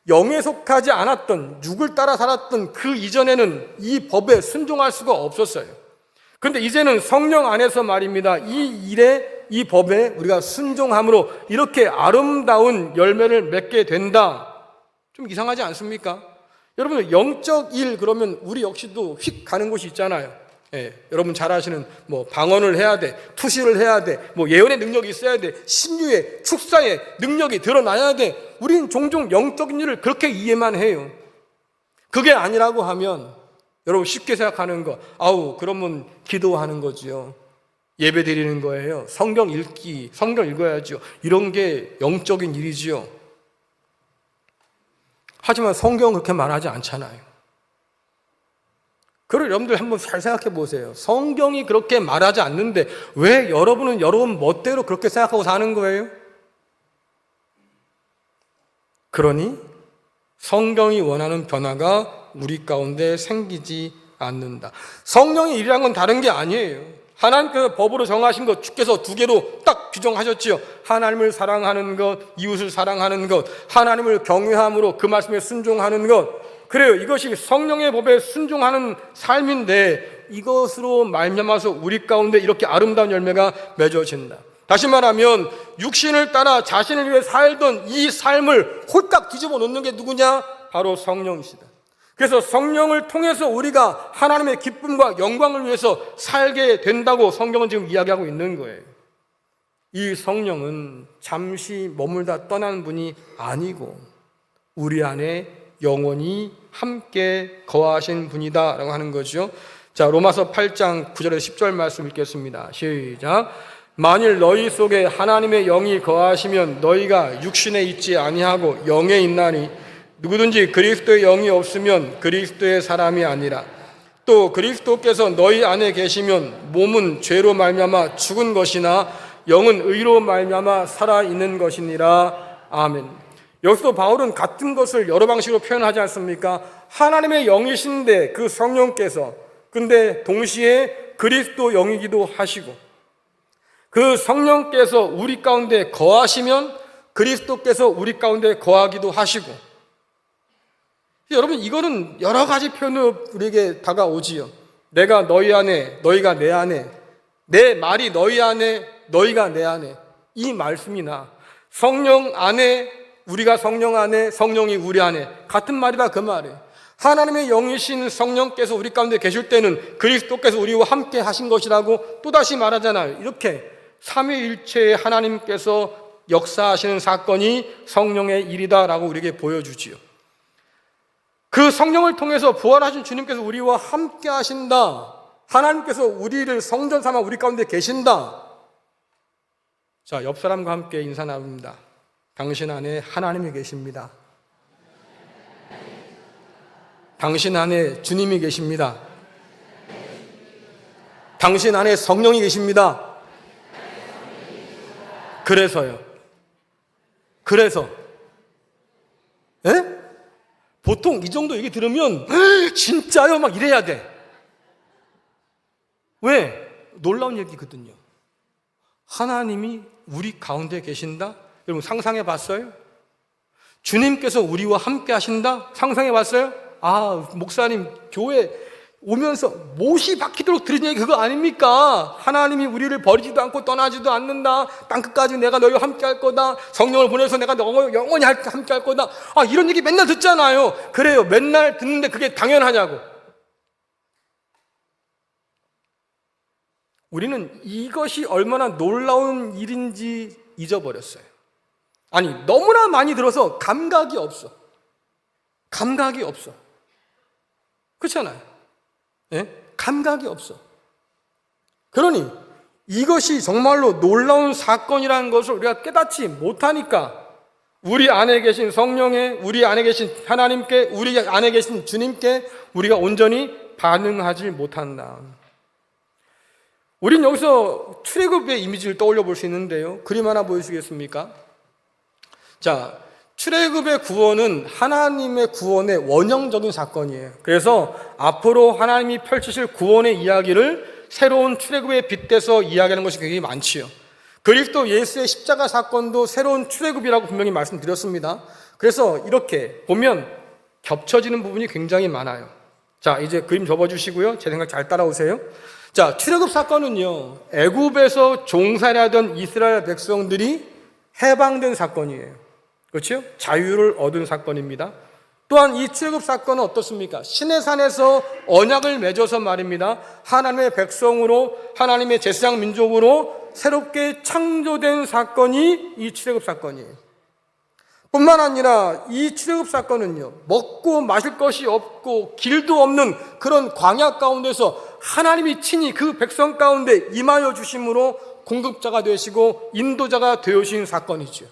영에 속하지 않았던 육을 따라 살았던 그 이전에는 이 법에 순종할 수가 없었어요. 그런데 이제는 성령 안에서 말입니다. 이 일에 이 법에 우리가 순종함으로 이렇게 아름다운 열매를 맺게 된다. 좀 이상하지 않습니까? 여러분 영적 일 그러면 우리 역시도 휙 가는 곳이 있잖아요. 예, 여러분 잘 아시는 뭐 방언을 해야 돼, 투시를 해야 돼, 뭐 예언의 능력이 있어야 돼, 신유의 축사의 능력이 드러나야 돼. 우리는 종종 영적인 일을 그렇게 이해만 해요. 그게 아니라고 하면 여러분 쉽게 생각하는 거, 그러면 기도하는 거지요. 예배 드리는 거예요. 성경 읽기, 성경 읽어야죠. 이런 게 영적인 일이지요. 하지만 성경은 그렇게 말하지 않잖아요. 그걸 여러분들 한번 잘 생각해 보세요. 성경이 그렇게 말하지 않는데 왜 여러분은 여러분 멋대로 그렇게 생각하고 사는 거예요? 그러니 성경이 원하는 변화가 우리 가운데 생기지 않는다. 성령의 일이란 건 다른 게 아니에요. 하나님께서 법으로 정하신 것 주께서 두 개로 딱 규정하셨지요. 하나님을 사랑하는 것, 이웃을 사랑하는 것, 하나님을 경외함으로 그 말씀에 순종하는 것. 그래요. 이것이 성령의 법에 순종하는 삶인데 이것으로 말미암아서 우리 가운데 이렇게 아름다운 열매가 맺어진다. 다시 말하면 육신을 따라 자신을 위해 살던 이 삶을 홀딱 뒤집어 놓는 게 누구냐? 바로 성령이시다. 그래서 성령을 통해서 우리가 하나님의 기쁨과 영광을 위해서 살게 된다고 성경은 지금 이야기하고 있는 거예요. 이 성령은 잠시 머물다 떠난 분이 아니고 우리 안에 영원히 함께 거하신 분이다 라고 하는 거죠. 자, 로마서 8장 9절에서 10절 말씀 읽겠습니다. 시작. 만일 너희 속에 하나님의 영이 거하시면 너희가 육신에 있지 아니하고 영에 있나니 누구든지 그리스도의 영이 없으면 그리스도의 사람이 아니라 또 그리스도께서 너희 안에 계시면 몸은 죄로 말미암아 죽은 것이나 영은 의로 말미암아 살아있는 것이니라. 아멘. 여기서 바울은 같은 것을 여러 방식으로 표현하지 않습니까? 하나님의 영이신데 그 성령께서 근데 동시에 그리스도 영이기도 하시고 그 성령께서 우리 가운데 거하시면 그리스도께서 우리 가운데 거하기도 하시고 여러분 이거는 여러 가지 표현으로 우리에게 다가오지요. 내가 너희 안에 너희가 내 안에 내 말이 너희 안에 너희가 내 안에 이 말씀이나 성령 안에 우리가 성령 안에 성령이 우리 안에 같은 말이다 그 말이에요. 하나님의 영이신 성령께서 우리 가운데 계실 때는 그리스도께서 우리와 함께 하신 것이라고 또다시 말하잖아요. 이렇게 삼위일체의 하나님께서 역사하시는 사건이 성령의 일이다라고 우리에게 보여주지요. 그 성령을 통해서 부활하신 주님께서 우리와 함께 하신다. 하나님께서 우리를 성전 삼아 우리 가운데 계신다. 자, 옆 사람과 함께 인사 나눕니다. 당신 안에 하나님이 계십니다. 당신 안에 주님이 계십니다. 당신 안에 성령이 계십니다. 그래서요. 예? 보통 이 정도 얘기 들으면 진짜요? 막 이래야 돼. 왜? 놀라운 얘기거든요. 하나님이 우리 가운데 계신다? 여러분 상상해 봤어요? 주님께서 우리와 함께 하신다? 상상해 봤어요? 아, 목사님, 교회 오면서 못이 박히도록 들은 얘기 그거 아닙니까? 하나님이 우리를 버리지도 않고 떠나지도 않는다. 땅끝까지 내가 너희와 함께 할 거다. 성령을 보내서 내가 영원히 함께 할 거다. 아, 이런 얘기 맨날 듣잖아요. 그래요. 맨날 듣는데 그게 당연하냐고. 우리는 이것이 얼마나 놀라운 일인지 잊어버렸어요. 아니, 너무나 많이 들어서 감각이 없어. 감각이 없어. 그렇잖아요. 예? 감각이 없어. 그러니 이것이 정말로 놀라운 사건이라는 것을 우리가 깨닫지 못하니까 우리 안에 계신 성령에, 우리 안에 계신 하나님께, 우리 안에 계신 주님께 우리가 온전히 반응하지 못한다. 우린 여기서 출애굽의 이미지를 떠올려 볼 수 있는데요. 그림 하나 보여주시겠습니까? 자, 출애굽의 구원은 하나님의 구원의 원형적인 사건이에요. 그래서 앞으로 하나님이 펼치실 구원의 이야기를 새로운 출애굽에 빗대서 이야기하는 것이 굉장히 많지요. 그리스도 예수의 십자가 사건도 새로운 출애굽이라고 분명히 말씀드렸습니다. 그래서 이렇게 보면 겹쳐지는 부분이 굉장히 많아요. 자, 이제 그림 접어주시고요. 제 생각 잘 따라오세요. 자, 출애굽 사건은요, 애굽에서 종살이하던 이스라엘 백성들이 해방된 사건이에요. 그렇죠? 자유를 얻은 사건입니다. 또한 이 출애굽 사건은 어떻습니까? 시내산에서 언약을 맺어서 말입니다. 하나님의 백성으로, 하나님의 제사장 민족으로 새롭게 창조된 사건이 이 출애굽 사건이에요. 뿐만 아니라 이 출애굽 사건은요, 먹고 마실 것이 없고 길도 없는 그런 광야 가운데서 하나님이 친히 그 백성 가운데 임하여 주심으로 공급자가 되시고 인도자가 되어주신 사건이죠.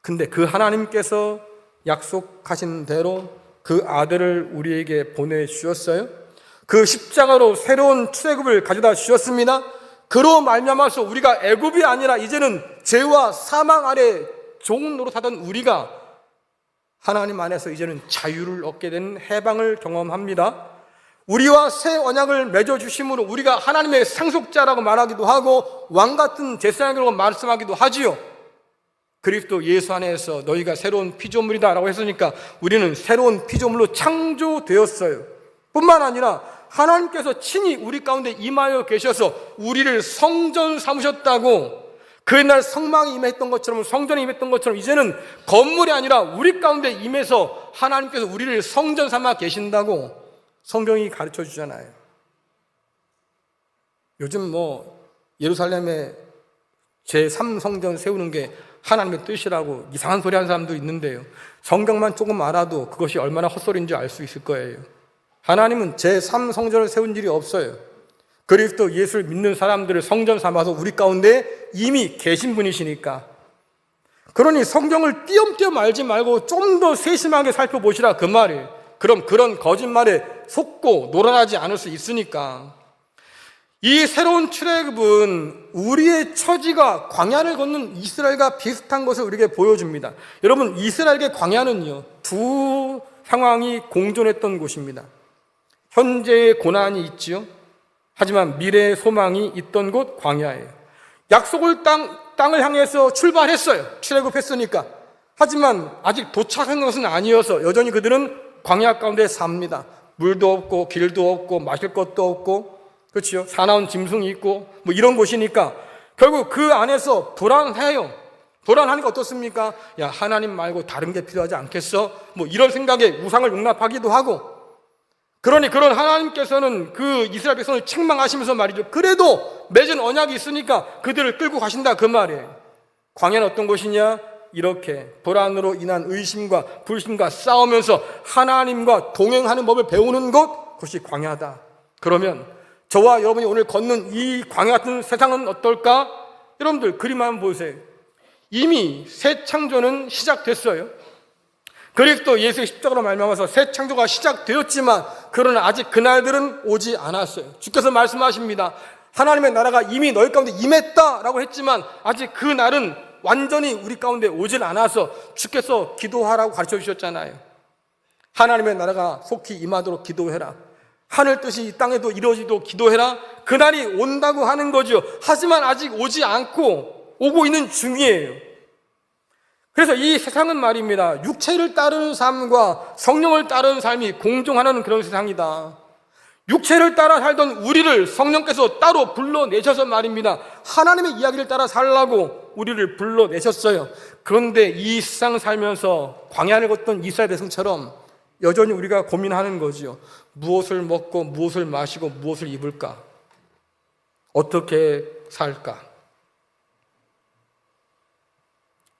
근데 그 하나님께서 약속하신 대로 그 아들을 우리에게 보내주셨어요. 그 십자가로 새로운 출애굽을 가져다 주셨습니다. 그로 말미암아서 우리가 애굽이 아니라 이제는 죄와 사망 아래 종 노릇하던 우리가 하나님 안에서 이제는 자유를 얻게 되는 해방을 경험합니다. 우리와 새 언약을 맺어주심으로 우리가 하나님의 상속자라고 말하기도 하고 왕같은 제사장이라고 말씀하기도 하지요. 그리스도 예수 안에서 너희가 새로운 피조물이다 라고 했으니까 우리는 새로운 피조물로 창조되었어요. 뿐만 아니라 하나님께서 친히 우리 가운데 임하여 계셔서 우리를 성전 삼으셨다고. 그 옛날 성막이 임했던 것처럼, 성전이 임했던 것처럼 이제는 건물이 아니라 우리 가운데 임해서 하나님께서 우리를 성전 삼아 계신다고 성경이 가르쳐 주잖아요. 요즘 예루살렘에 제3성전 세우는 게 하나님의 뜻이라고 이상한 소리 하는 사람도 있는데요. 성경만 조금 알아도 그것이 얼마나 헛소리인지 알 수 있을 거예요. 하나님은 제3성전을 세운 일이 없어요. 그리스도 예수를 믿는 사람들을 성전 삼아서 우리 가운데 이미 계신 분이시니까. 그러니 성경을 띄엄띄엄 알지 말고 좀 더 세심하게 살펴보시라 그 말이에요. 그럼 그런 거짓말에 속고 놀아나지 않을 수 있으니까. 이 새로운 출애굽은 우리의 처지가 광야를 걷는 이스라엘과 비슷한 것을 우리에게 보여줍니다. 여러분, 이스라엘의 광야는요, 두 상황이 공존했던 곳입니다. 현재의 고난이 있지요. 하지만 미래의 소망이 있던 곳 광야예요. 약속을 땅을 향해서 출발했어요. 출애굽했으니까. 하지만 아직 도착한 것은 아니어서 여전히 그들은 광야 가운데 삽니다. 물도 없고 길도 없고 마실 것도 없고, 그렇죠? 사나운 짐승이 있고 이런 곳이니까 결국 그 안에서 불안해요. 불안하니까 어떻습니까? 야, 하나님 말고 다른 게 필요하지 않겠어? 이런 생각에 우상을 용납하기도 하고. 그러니 그런 하나님께서는 그 이스라엘 백성을 책망하시면서 말이죠. 그래도 맺은 언약이 있으니까 그들을 끌고 가신다 그 말이에요. 광야는 어떤 곳이냐? 이렇게 불안으로 인한 의심과 불신과 싸우면서 하나님과 동행하는 법을 배우는 곳, 그것이 광야다. 그러면 저와 여러분이 오늘 걷는 이 광야 같은 세상은 어떨까? 여러분들 그림 한번 보세요. 이미 새 창조는 시작됐어요. 그리스도 예수의 십자가로 말미암아서 새 창조가 시작되었지만 그러나 아직 그날들은 오지 않았어요. 주께서 말씀하십니다. 하나님의 나라가 이미 너희 가운데 임했다라고 했지만 아직 그 날은 완전히 우리 가운데 오질 않아서 주께서 기도하라고 가르쳐 주셨잖아요. 하나님의 나라가 속히 임하도록 기도해라. 하늘 뜻이 이 땅에도 이루어지도록 기도해라. 그날이 온다고 하는 거죠. 하지만 아직 오지 않고 오고 있는 중이에요. 그래서 이 세상은 말입니다, 육체를 따르는 삶과 성령을 따르는 삶이 공존하는 그런 세상이다. 육체를 따라 살던 우리를 성령께서 따로 불러내셔서 말입니다, 하나님의 이야기를 따라 살라고 우리를 불러내셨어요. 그런데 이 세상 살면서 광야를 걷던 이스라엘 백성처럼 여전히 우리가 고민하는 거지요. 무엇을 먹고 무엇을 마시고 무엇을 입을까? 어떻게 살까?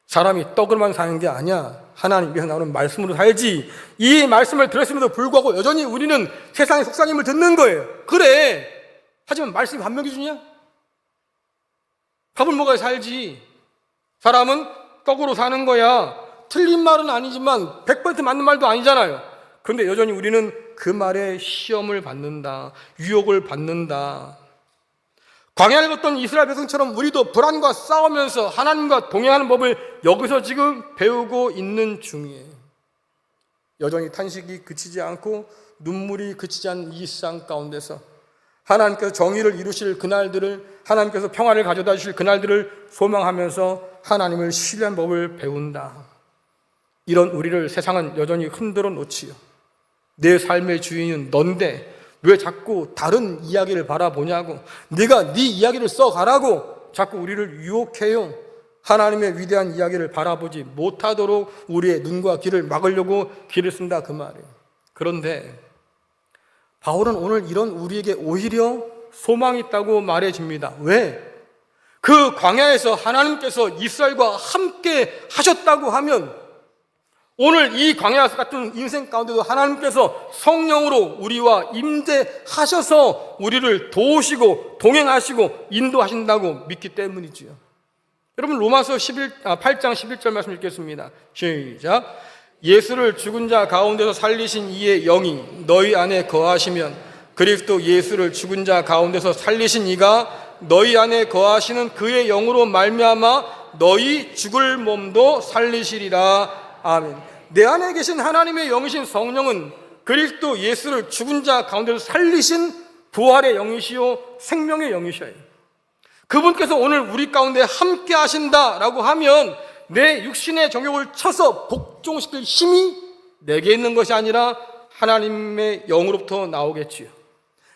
사람이 떡으로만 사는 게 아니야. 하나님께서 나오는 말씀으로 살지. 이 말씀을 들었음에도 불구하고 여전히 우리는 세상의 속삭임을 듣는 거예요. 그래, 하지만 말씀이 반면 기준이야? 밥을 먹어야 살지. 사람은 떡으로 사는 거야. 틀린 말은 아니지만 100% 맞는 말도 아니잖아요. 그런데 여전히 우리는 그 말에 시험을 받는다, 유혹을 받는다. 광야를 걷던 이스라엘 백성처럼 우리도 불안과 싸우면서 하나님과 동행하는 법을 여기서 지금 배우고 있는 중이에요. 여전히 탄식이 그치지 않고 눈물이 그치지 않는 이 세상 가운데서 하나님께서 정의를 이루실 그날들을, 하나님께서 평화를 가져다 주실 그날들을 소망하면서 하나님을 신뢰한 법을 배운다. 이런 우리를 세상은 여전히 흔들어 놓지요. 내 삶의 주인은 넌데 왜 자꾸 다른 이야기를 바라보냐고, 네가 네 이야기를 써가라고 자꾸 우리를 유혹해요. 하나님의 위대한 이야기를 바라보지 못하도록 우리의 눈과 귀를 막으려고 귀를 쓴다, 그 말이에요. 그런데 바울은 오늘 이런 우리에게 오히려 소망이 있다고 말해줍니다. 왜? 그 광야에서 하나님께서 이스라엘과 함께 하셨다고 하면 오늘 이 광야 같은 인생 가운데도 하나님께서 성령으로 우리와 임재하셔서 우리를 도우시고 동행하시고 인도하신다고 믿기 때문이지요. 여러분, 로마서 8장 11절 말씀 읽겠습니다. 시작. 예수를 죽은 자 가운데서 살리신 이의 영이 너희 안에 거하시면 그리스도 예수를 죽은 자 가운데서 살리신 이가 너희 안에 거하시는 그의 영으로 말미암아 너희 죽을 몸도 살리시리라. 아멘. 내 안에 계신 하나님의 영이신 성령은 그리스도 예수를 죽은 자 가운데서 살리신 부활의 영이시요 생명의 영이셔요. 그분께서 오늘 우리 가운데 함께 하신다라고 하면 내 육신의 정욕을 쳐서 복종시킬 힘이 내게 있는 것이 아니라 하나님의 영으로부터 나오겠지요.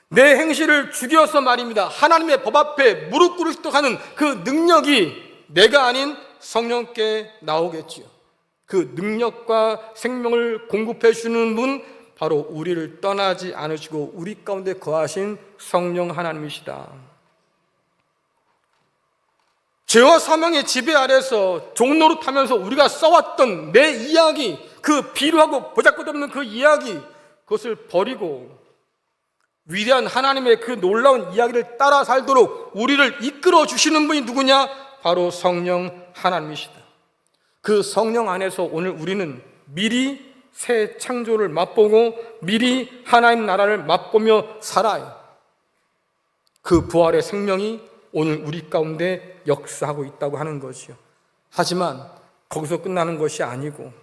내 행실을 죽여서 말입니다, 하나님의 법 앞에 무릎 꿇으시도록 하는 그 능력이 내가 아닌 성령께 나오겠지요. 그 능력과 생명을 공급해 주는 분, 바로 우리를 떠나지 않으시고 우리 가운데 거하신 성령 하나님이시다. 죄와 사망의 지배 아래서 종노릇하면서 우리가 써왔던 내 이야기, 그 비루하고 보잘것없는 그 이야기, 그것을 버리고 위대한 하나님의 그 놀라운 이야기를 따라 살도록 우리를 이끌어 주시는 분이 누구냐? 바로 성령 하나님이시다. 그 성령 안에서 오늘 우리는 미리 새 창조를 맛보고 미리 하나님 나라를 맛보며 살아요. 그 부활의 생명이 오늘 우리 가운데 역사하고 있다고 하는 것이요. 하지만 거기서 끝나는 것이 아니고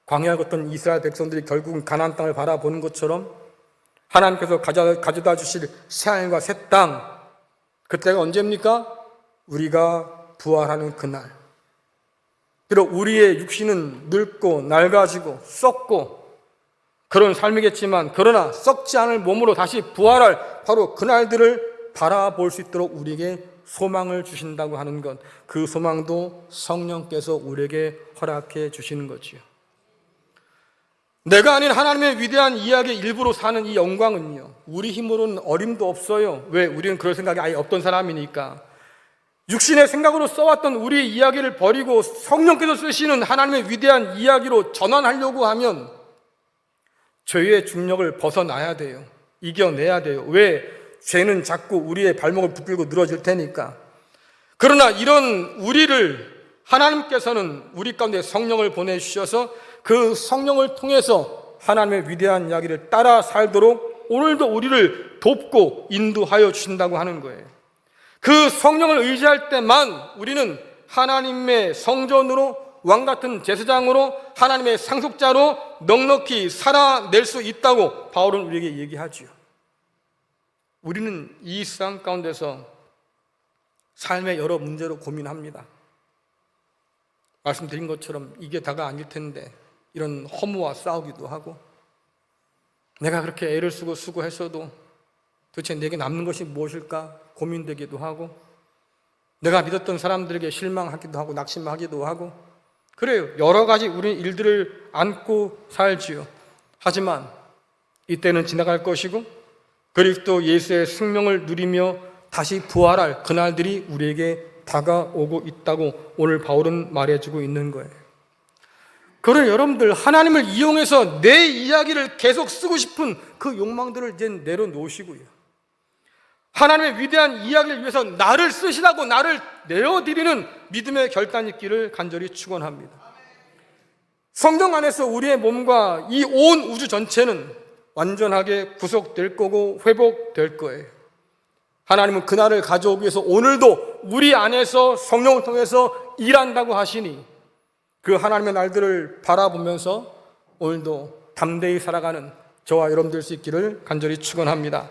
광야를 걷던 이스라엘 백성들이 결국은 가나안 땅을 바라보는 것처럼 하나님께서 가져다 주실 새하늘과 새 땅, 그때가 언제입니까? 우리가 부활하는 그날. 비록 우리의 육신은 늙고 낡아지고 썩고 그런 삶이겠지만, 그러나 썩지 않을 몸으로 다시 부활할 바로 그날들을 바라볼 수 있도록 우리에게 소망을 주신다고 하는 것, 그 소망도 성령께서 우리에게 허락해 주시는 거지요. 내가 아닌 하나님의 위대한 이야기의 일부로 사는 이 영광은요, 우리 힘으로는 어림도 없어요. 왜? 우리는 그럴 생각이 아예 없던 사람이니까. 육신의 생각으로 써왔던 우리의 이야기를 버리고 성령께서 쓰시는 하나님의 위대한 이야기로 전환하려고 하면 죄의 중력을 벗어나야 돼요. 이겨내야 돼요. 왜? 죄는 자꾸 우리의 발목을 붙들고 늘어질 테니까. 그러나 이런 우리를 하나님께서는 우리 가운데 성령을 보내주셔서 그 성령을 통해서 하나님의 위대한 이야기를 따라 살도록 오늘도 우리를 돕고 인도하여 주신다고 하는 거예요. 그 성령을 의지할 때만 우리는 하나님의 성전으로, 왕같은 제사장으로, 하나님의 상속자로 넉넉히 살아낼 수 있다고 바울은 우리에게 얘기하지요. 우리는 이 세상 가운데서 삶의 여러 문제로 고민합니다. 말씀드린 것처럼 이게 다가 아닐 텐데 이런 허무와 싸우기도 하고, 내가 그렇게 애를 쓰고 수고했어도 도대체 내게 남는 것이 무엇일까 고민되기도 하고, 내가 믿었던 사람들에게 실망하기도 하고 낙심하기도 하고, 그래요. 여러 가지 우리는 일들을 안고 살지요. 하지만 이때는 지나갈 것이고 그리스도 예수의 생명을 누리며 다시 부활할 그날들이 우리에게 다가오고 있다고 오늘 바울은 말해주고 있는 거예요. 그러나 여러분들, 하나님을 이용해서 내 이야기를 계속 쓰고 싶은 그 욕망들을 이제 내려놓으시고요, 하나님의 위대한 이야기를 위해서 나를 쓰시라고 나를 내어드리는 믿음의 결단이 있기를 간절히 축원합니다. 성경 안에서 우리의 몸과 이 온 우주 전체는 완전하게 구속될 거고 회복될 거예요. 하나님은 그날을 가져오기 위해서 오늘도 우리 안에서 성령을 통해서 일한다고 하시니, 그 하나님의 날들을 바라보면서 오늘도 담대히 살아가는 저와 여러분 될 수 있기를 간절히 축원합니다.